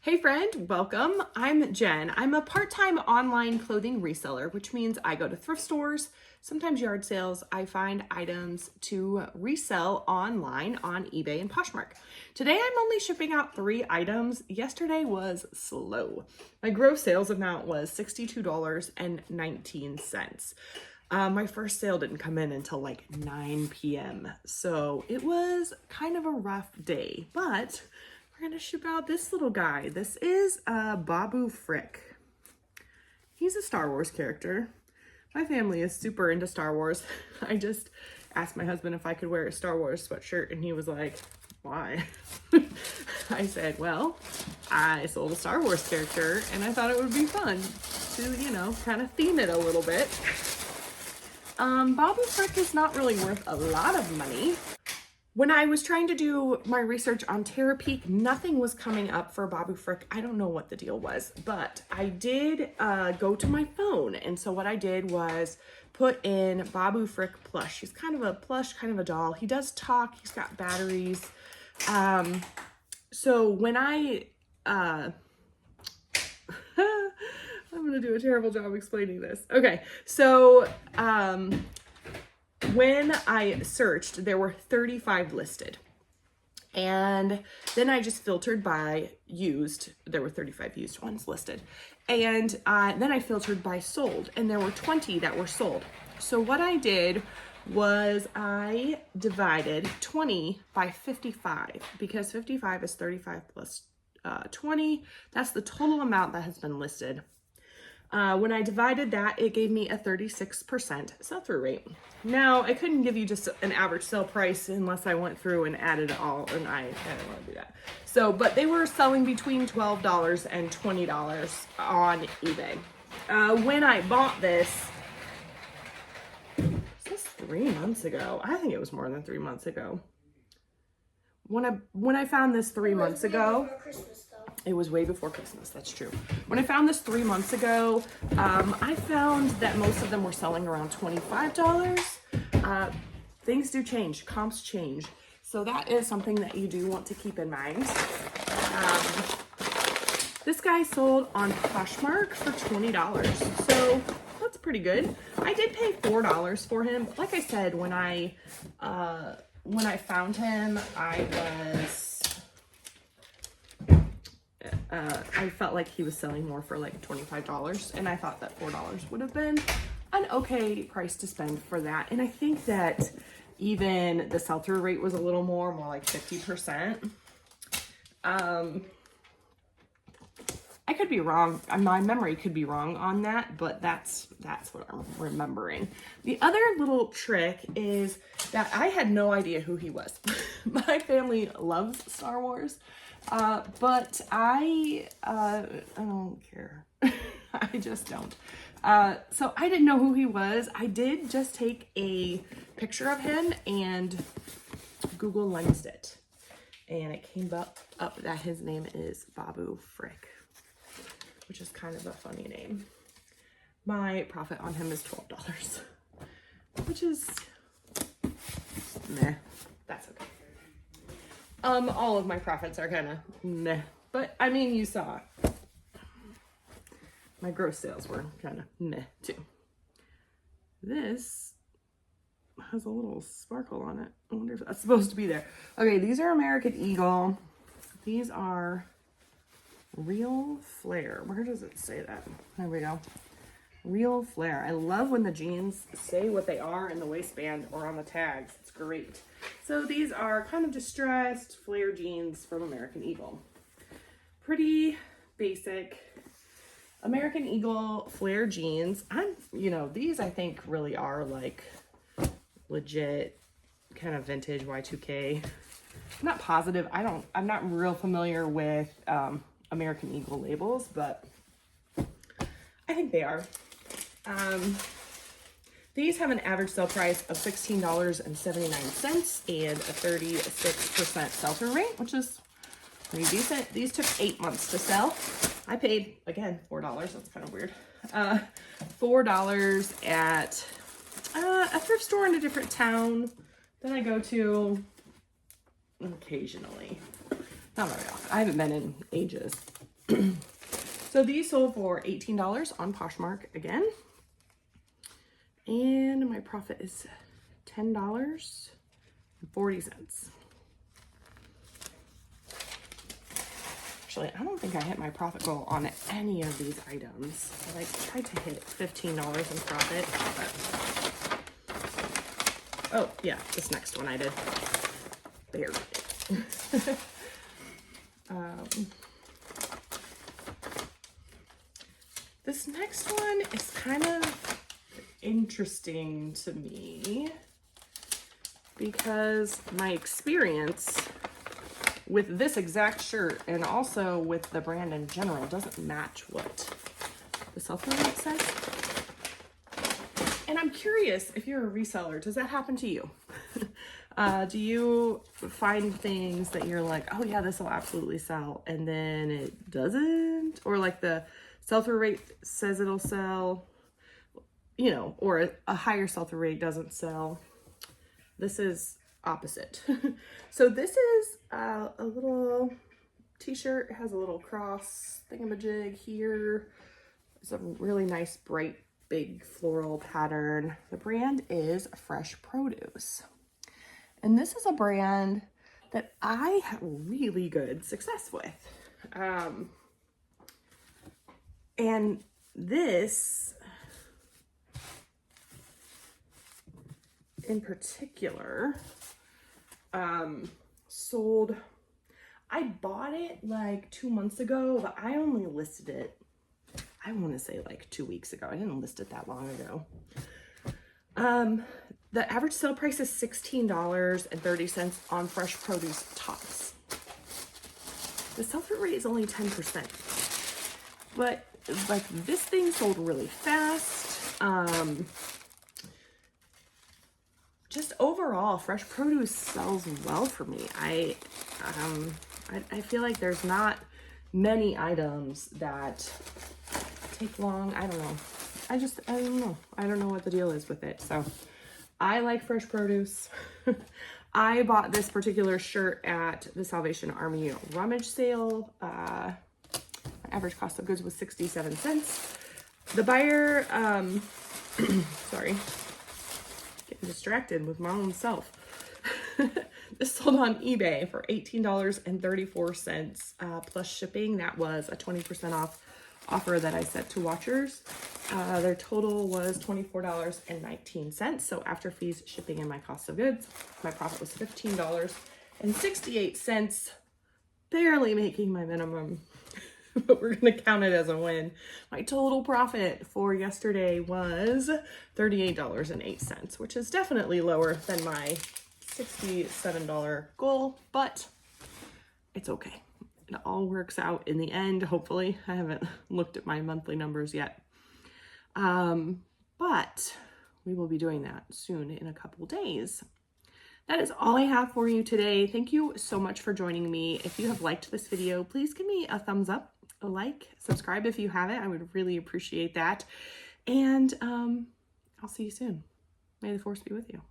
Hey friend, welcome. I'm Jen. I'm a part-time online clothing reseller, which means I go to thrift stores, sometimes yard sales. I find items to resell online on eBay and Poshmark. Today I'm only shipping out 3 items. Yesterday was slow. My gross sales amount was $62.19. My first sale didn't come in until like 9 p.m. So it was kind of a rough day, but we're gonna ship out this little guy. This is Babu Frick. He's a Star Wars character. My family is super into Star Wars. I just asked my husband if I could wear a Star Wars sweatshirt and he was like, why? I said, well, I sold a Star Wars character and I thought it would be fun to, you know, kind of theme it a little bit. Babu Frick is not really worth a lot of money. When I was trying to do my research on Terapeak, nothing was coming up for Babu Frick. I don't know what the deal was, but I did go to my phone. And so what I did was put in Babu Frick Plush. He's kind of a plush, kind of a doll. He does talk. He's got batteries. So when I'm going to do a terrible job explaining this. Okay, so when I searched, there were 35 listed. And then I just filtered by used. There were 35 used ones listed. And then I filtered by sold. And there were 20 that were sold. So what I did was I divided 20 by 55. Because 55 is 35 plus 20. That's the total amount that has been listed. When I divided that, it gave me a 36% sell-through rate. Now, I couldn't give you just an average sale price unless I went through and added it all, and I didn't want to do that. So, but they were selling between $12 and $20 on eBay. When I bought this, is this 3 months ago? I think it was more than 3 months ago. When I found this 3 months ago, it was way before Christmas, that's true. When I found this 3 months ago, I found that most of them were selling around $25. Things do change, comps change. So that is something that you do want to keep in mind. This guy sold on Poshmark for $20, so that's pretty good. I did pay $4 for him. Like I said, when I found him, I felt like he was selling more for like $25, and I thought that $4 would have been an okay price to spend for that. And I think that even the sell-through rate was a little more like 50%. I could be wrong. My memory could be wrong on that, but that's what I'm remembering. The other little trick is that I had no idea who he was. My family loves Star Wars. But I don't care. I just don't. So I didn't know who he was. I did just take a picture of him and Google Lensed it. And it came up that his name is Babu Frick, which is kind of a funny name. My profit on him is $12, which is meh. That's okay. All of my profits are kind of meh, but I mean, you saw my gross sales were kind of meh too. This has a little sparkle on it. I wonder if that's supposed to be there. Okay, these are American Eagle. These are Real Flare. Where does it say that? There we go. Real Flare. I love when the jeans say what they are in the waistband or on the tags. It's great. So these are kind of distressed flare jeans from American Eagle. Pretty basic American Eagle flare jeans. These I think really are like legit kind of vintage Y2K. I'm not positive. I'm not real familiar with American Eagle labels, but I think they are. These have an average sale price of $16.79 and a 36% sell-through rate, which is pretty decent. These took 8 months to sell. I paid, again, $4. That's kind of weird. $4 at a thrift store in a different town that I go to occasionally. Not very often. I haven't been in ages. So these sold for $18 on Poshmark again. And my profit is $10.40. Actually, I don't think I hit my profit goal on any of these items. I like tried to hit $15 in profit, but oh yeah, this next one I did. Barely. This next one is kind of interesting to me because my experience with this exact shirt and also with the brand in general doesn't match what the sell-through rate says. And I'm curious, if you're a reseller, does that happen to you? Do you find things that you're like, oh yeah, this will absolutely sell, and then it doesn't? Or like the sell-through rate says it'll sell, you know, or a higher sell-through rate doesn't sell. This is opposite. So this is a little t-shirt. It has a little cross thingamajig here. It's a really nice, bright, big floral pattern. The brand is Fresh Produce. And this is a brand that I have really good success with. And this in particular sold, I bought it like 2 months ago, but I only listed it, I want to say like 2 weeks ago. I didn't list it that long ago. The average sale price is $16.30 on Fresh Produce tops. The sell-through rate is only 10%, but like this thing sold really fast. Just overall, Fresh Produce sells well for me. I feel like there's not many items that take long. I don't know. I don't know. I don't know what the deal is with it. So I like Fresh Produce. I bought this particular shirt at the Salvation Army rummage sale. My average cost of goods was 67 cents. The buyer, sorry, getting distracted with my own self. This sold on eBay for $18.34 plus shipping. That was a 20% off offer that I set to watchers. Their total was $24.19. So after fees, shipping, and my cost of goods, my profit was $15.68, barely making my minimum, but we're gonna count it as a win. My total profit for yesterday was $38.08, which is definitely lower than my $67 goal, but it's okay. It all works out in the end, hopefully. I haven't looked at my monthly numbers yet. But we will be doing that soon in a couple days. That is all I have for you today. Thank you so much for joining me. If you have liked this video, please give me a thumbs up, a like, subscribe if you haven't. I would really appreciate that. And I'll see you soon. May the force be with you.